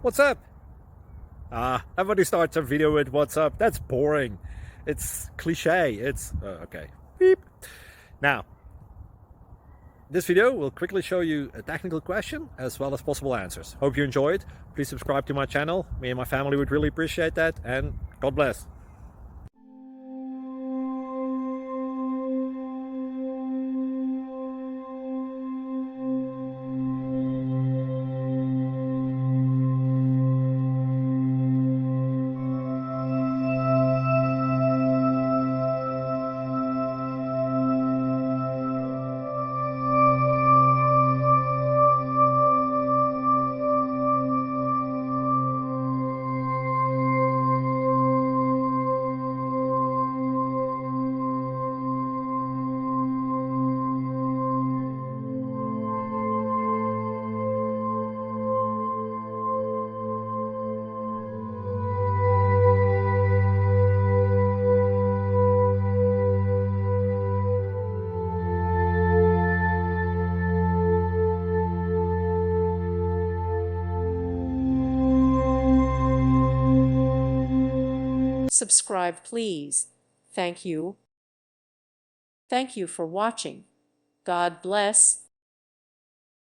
What's up? Everybody starts a video with what's up. That's boring. It's cliche. It's okay. Beep. Now, this video will quickly show you a technical question as well as possible answers. Hope you enjoy it. Please subscribe to my channel. Me and my family would really appreciate that, and God bless. Subscribe, please. Thank you. Thank you for watching. God bless.